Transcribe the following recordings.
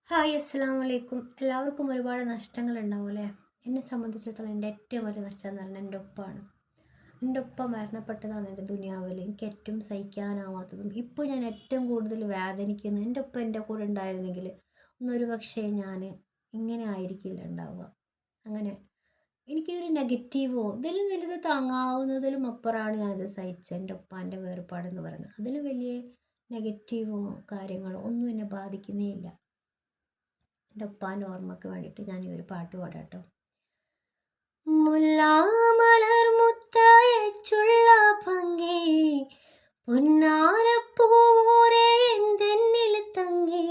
Hi അസ്സലാമു അലൈക്കും. എല്ലാവർക്കും ഒരുപാട് നഷ്ടങ്ങൾ ഉണ്ടാവും അല്ലേ? എന്നെ സംബന്ധിച്ചിടത്തോളം എൻ്റെ ഏറ്റവും വലിയ നഷ്ടം എന്ന് പറഞ്ഞാൽ എൻ്റെ ഉപ്പയാണ്. എൻ്റെ ഉപ്പ മരണപ്പെട്ടതാണ് എൻ്റെ ദുനിയാവിൽ എനിക്ക് ഏറ്റവും സഹിക്കാനാവാത്തതും ഇപ്പോൾ ഞാൻ ഏറ്റവും കൂടുതൽ വേദനിക്കുന്നത് എൻ്റെ ഉപ്പ എൻ്റെ കൂടെ ഉണ്ടായിരുന്നെങ്കിൽ ഒന്നൊരു പക്ഷേ ഞാൻ ഇങ്ങനെ ആയിരിക്കില്ല ഉണ്ടാവുക. അങ്ങനെ എനിക്കൊരു നെഗറ്റീവോ ഇതിലും വലുത് താങ്ങാവുന്നതിലും അപ്പുറമാണ് ഞാനത് സഹിച്ചത്. എൻ്റെ ഉപ്പാൻ്റെ വേർപാടെന്ന് പറയുന്നത് അതിൽ വലിയ നെഗറ്റീവോ കാര്യങ്ങളോ ഒന്നും എന്നെ ബാധിക്കുന്നേ ഇല്ല. എൻ്റെ ഉപ്പാൻ്റെ ഓർമ്മയ്ക്ക് വേണ്ടിയിട്ട് ഞാൻ ഈ ഒരു പാട്ട് പാടാം കേട്ടോ. മുല്ലാമലർ മുത്തയച്ചുള്ള ഭംഗി പൊന്നാരപ്പൂവോരെ എന്തെന്നിൽ തങ്ങി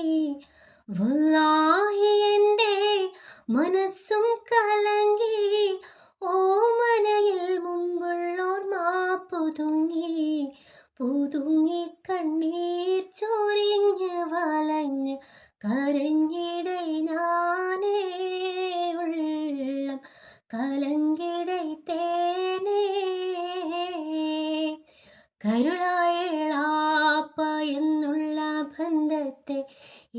വല്ലാഹി എൻ്റെ മനസ്സും കലങ്ങി ഓമനയിൽ മുമ്പുള്ളോർ മാപ്പുതുങ്ങി പുതുങ്ങി കണ്ണീർ ചൊരിഞ്ഞ് വലഞ്ഞ് കരഞ്ഞിടൈ ഞാനേ ഉള്ളം കലങ്കിടൈ തേനേ കരുളായേളാപ്പ എന്നുള്ള ബന്ധത്തെ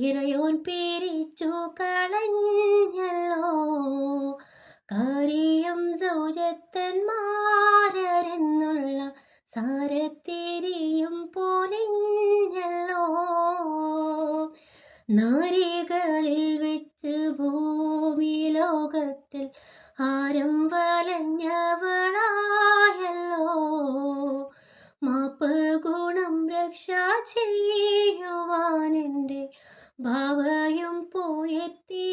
ഇറയോൻ പിരിച്ചു കളഞ്ഞല്ലോ കാര്യം സൗജത്തന്മാരെന്നുള്ള സാരത്തിരിയും പോലിഞ്ഞല്ലോ നാരികളിൽ വെച്ച് ഭൂമി ലോകത്തിൽ ആരം വലഞ്ഞവളായല്ലോ മാപ്പ് ഗുണം രക്ഷ ചെയ്യുവാൻ എൻ്റെ ഭാവയും പോയെത്തി